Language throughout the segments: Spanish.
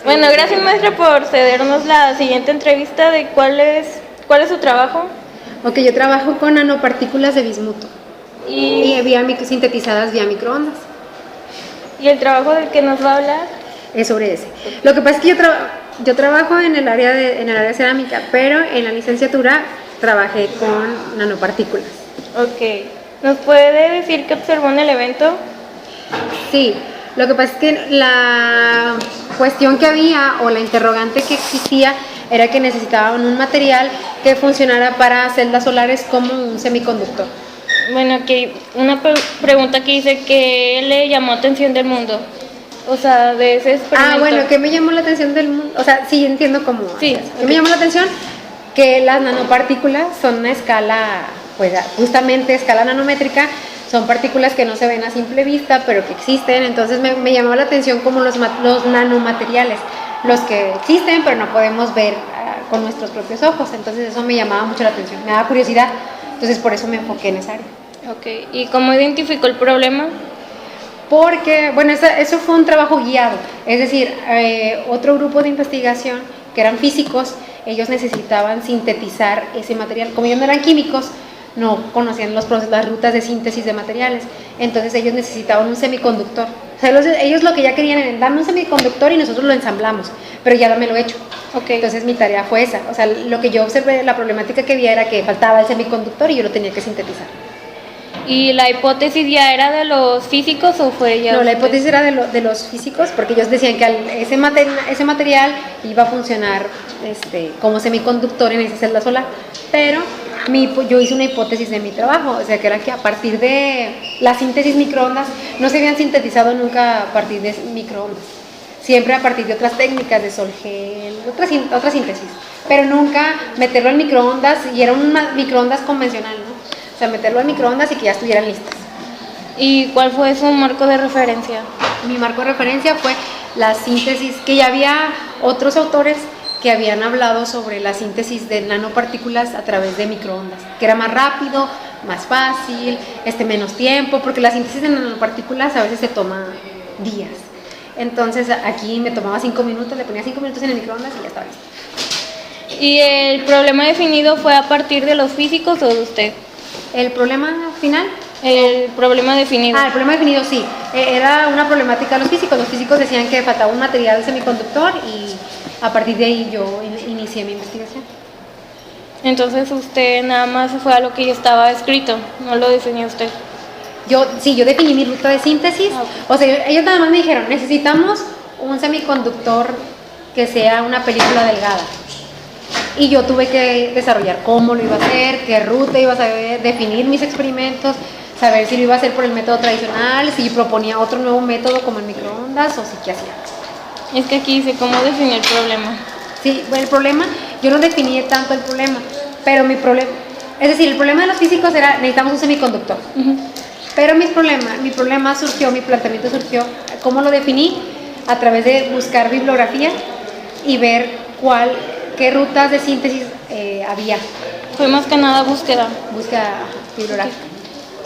Bueno, gracias maestra por cedernos la siguiente entrevista de cuál es su trabajo. Ok, yo trabajo con nanopartículas de bismuto y sintetizadas vía microondas. ¿Y el trabajo del que nos va a hablar? Es sobre ese. Lo que pasa es que yo trabajo en el área de cerámica, pero en la licenciatura trabajé con nanopartículas. Ok. ¿Nos puede decir qué observó en el evento? Sí, lo que pasa es que la cuestión que había o la interrogante que existía era que necesitaban un material que funcionara para celdas solares como un semiconductor. Bueno, aquí una pregunta que dice que le llamó atención del mundo. O sea, de ese experimento. Bueno, ¿qué me llamó la atención del mundo? O sea, sí, entiendo cómo. Sí. ¿Qué me llamó la atención? Que las nanopartículas son una escala, pues justamente escala nanométrica, son partículas que no se ven a simple vista, pero que existen. Entonces me llamó la atención como los nanomateriales, los que existen, pero no podemos ver con nuestros propios ojos. Entonces eso me llamaba mucho la atención, me daba curiosidad. Entonces por eso me enfoqué en esa área. Ok, ¿y cómo identificó el problema? Porque, bueno, eso fue un trabajo guiado, es decir, otro grupo de investigación que eran físicos, ellos necesitaban sintetizar ese material. Como ellos no eran químicos, no conocían los procesos, las rutas de síntesis de materiales, entonces ellos necesitaban un semiconductor. O sea, ellos lo que ya querían era darme un semiconductor y nosotros lo ensamblamos, pero ya me lo he hecho. Okay. Entonces mi tarea fue esa, o sea, lo que yo observé, la problemática que había era que faltaba el semiconductor y yo lo tenía que sintetizar. ¿Y la hipótesis ya era de los físicos o fue ya? No, la hipótesis era de los físicos, porque ellos decían que ese material iba a funcionar como semiconductor en esa celda solar, pero yo hice una hipótesis de mi trabajo, o sea, que era que a partir de la síntesis microondas, no se habían sintetizado nunca a partir de microondas, siempre a partir de otras técnicas de sol-gel, otras síntesis, pero nunca meterlo en microondas, y era un microondas convencional, ¿no? O sea, meterlo en microondas y que ya estuvieran listas. ¿Y cuál fue su marco de referencia? Mi marco de referencia fue la síntesis, que ya había otros autores que habían hablado sobre la síntesis de nanopartículas a través de microondas, que era más rápido, más fácil, menos tiempo, porque la síntesis de nanopartículas a veces se toma días. Entonces aquí me tomaba 5 minutos, le ponía 5 minutos en el microondas y ya estaba listo. ¿Y el problema definido fue a partir de los físicos o de usted? ¿El problema final? El problema definido. El problema definido sí, era una problemática de los físicos. Los físicos decían que faltaba un material semiconductor y a partir de ahí yo inicié mi investigación. Entonces usted nada más fue a lo que ya estaba escrito, no lo diseñó usted. Yo definí mi ruta de síntesis. Okay. O sea, ellos nada más me dijeron, necesitamos un semiconductor que sea una película delgada. Y yo tuve que desarrollar cómo lo iba a hacer, qué ruta iba a saber, definir mis experimentos, saber si lo iba a hacer por el método tradicional, si proponía otro nuevo método como en microondas o si qué hacía. Es que aquí dice cómo definir el problema. Sí, bueno, el problema, yo no definí tanto el problema, pero mi problema, es decir, el problema de los físicos era necesitamos un semiconductor. Pero mi planteamiento surgió, ¿cómo lo definí? A través de buscar bibliografía y ver qué rutas de síntesis había. Fue más que nada búsqueda bibliográfica.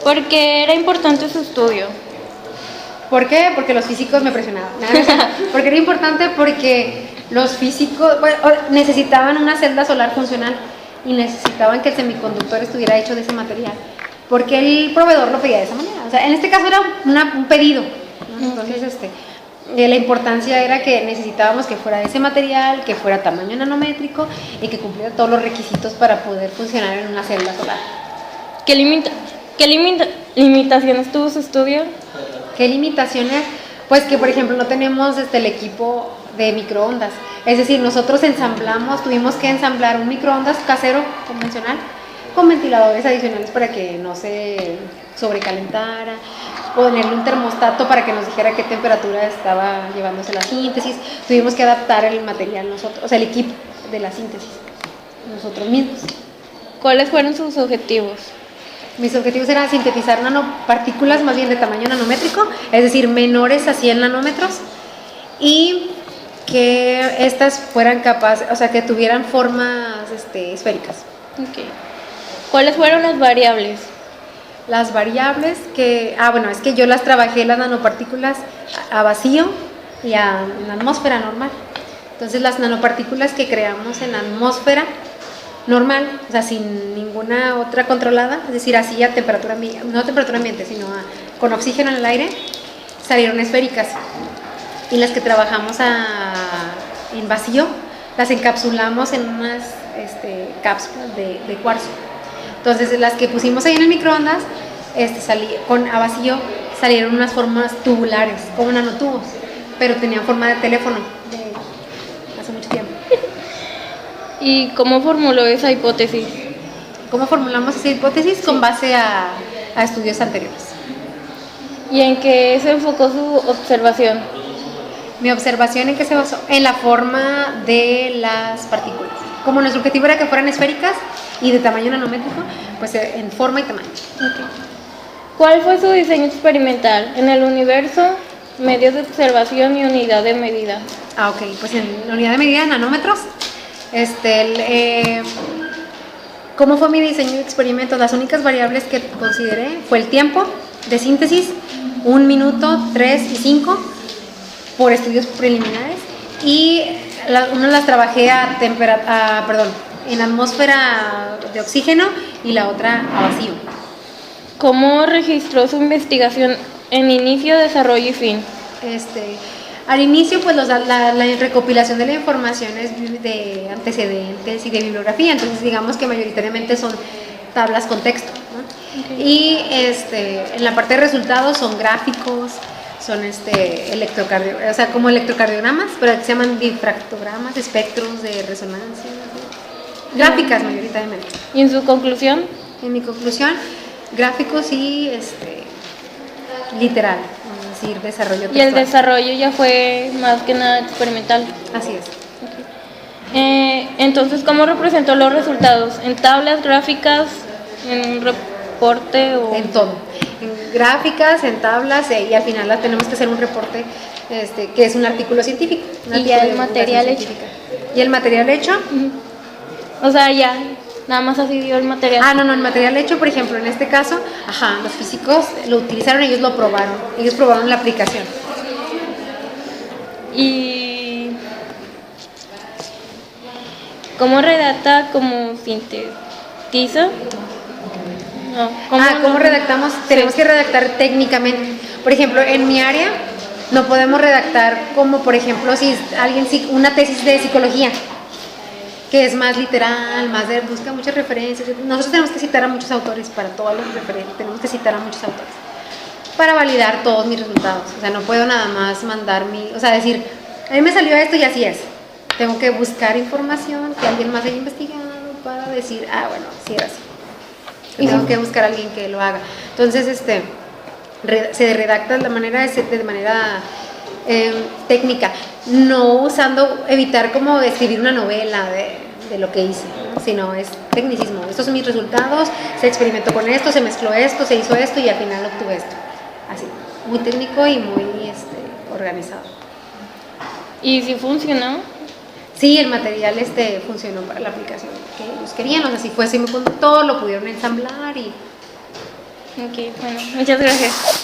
¿Por qué era importante su estudio? ¿Por qué? Porque los físicos me presionaban. Porque era importante porque los físicos necesitaban una celda solar funcional y necesitaban que el semiconductor estuviera hecho de ese material. Porque el proveedor lo pedía de esa manera. O sea, en este caso era un pedido, ¿no? Entonces, la importancia era que necesitábamos que fuera de ese material, que fuera tamaño nanométrico y que cumpliera todos los requisitos para poder funcionar en una celda solar. ¿Qué limitaciones tuvo su estudio? ¿Qué limitaciones? Pues que, por ejemplo, no tenemos el equipo de microondas. Es decir, nosotros tuvimos que ensamblar un microondas casero convencional con ventiladores adicionales para que no se sobrecalentara, ponerle un termostato para que nos dijera qué temperatura estaba llevándose la síntesis. Tuvimos que adaptar el material nosotros, o sea, el equipo de la síntesis nosotros mismos. ¿Cuáles fueron sus objetivos? Mis objetivos eran sintetizar nanopartículas más bien de tamaño nanométrico, es decir, menores a 100 nanómetros, y que estas fueran capaces, o sea, que tuvieran formas esféricas. Okay. ¿Cuáles fueron las variables? Las variables es que yo las trabajé las nanopartículas a vacío y a una atmósfera normal. Entonces las nanopartículas que creamos en la atmósfera normal, o sea, sin ninguna otra controlada, es decir, así a temperatura ambiente, no a temperatura ambiente, sino con oxígeno en el aire, salieron esféricas. Y las que trabajamos en vacío, las encapsulamos en unas cápsulas de cuarzo. Entonces las que pusimos ahí en el microondas, a vacío salieron unas formas tubulares, como nanotubos, pero tenían forma de teléfono de hace mucho tiempo. ¿Y cómo formuló esa hipótesis? ¿Cómo formulamos esa hipótesis? Con base a estudios anteriores. ¿Y en qué se enfocó su observación? Mi observación en qué se basó, en la forma de las partículas. Como nuestro objetivo era que fueran esféricas y de tamaño nanométrico, pues en forma y tamaño. Okay. ¿Cuál fue su diseño experimental? En el universo, medios de observación y unidad de medida. Ok, pues en la unidad de medida de nanómetros. ¿Cómo fue mi diseño de experimento? Las únicas variables que consideré fue el tiempo de síntesis, 1 minuto, 3 y 5, por estudios preliminares, y una las trabajé en atmósfera de oxígeno y la otra a vacío. ¿Cómo registró su investigación en inicio, desarrollo y fin? Al inicio, pues la recopilación de la información es de antecedentes y de bibliografía, entonces digamos que mayoritariamente son tablas con texto, ¿no? Okay. Y en la parte de resultados son gráficos, son o sea, como electrocardiogramas, pero que se llaman difractogramas, espectros de resonancia, gráficas mayoritariamente. ¿Y en su conclusión? En mi conclusión, gráficos y literal, es decir, desarrollo textual. Y el desarrollo ya fue más que nada experimental. Así es. Okay. Entonces, ¿cómo representó los resultados? ¿En tablas, gráficas, en reporte o...? En todo, en gráficas, en tablas, y al final tenemos que hacer un reporte que es un artículo científico. ¿Y ya el material hecho? ¿Y el material hecho? O sea, ya, nada más así dio el material. No, el material hecho, por ejemplo, en este caso, los físicos lo utilizaron, ellos lo probaron, ellos probaron la aplicación. ¿Y cómo redacta, cómo sintetiza? No, ¿cómo redactamos? Tenemos que redactar técnicamente. Por ejemplo, en mi área no podemos redactar como, por ejemplo, si una tesis de psicología, que es más literal, busca muchas referencias. Nosotros tenemos que citar a muchos autores para todos los referentes, tenemos que citar a muchos autores para validar todos mis resultados. O sea, no puedo nada más decir, a mí me salió esto y así es. Tengo que buscar información que alguien más haya investigado para decir, bueno, sí era así. Y tengo que buscar a alguien que lo haga. Entonces, se redacta de manera técnica, no evitar como escribir una novela de lo que hice, ¿no? Sino es tecnicismo. Estos son mis resultados, se experimentó con esto, se mezcló esto, se hizo esto y al final obtuve esto. Así, muy técnico y muy organizado. ¿Y si funcionó? Sí, el material funcionó para la aplicación que ellos querían, o sea, si fue semiconductor, lo pudieron ensamblar y... Ok, bueno, muchas gracias.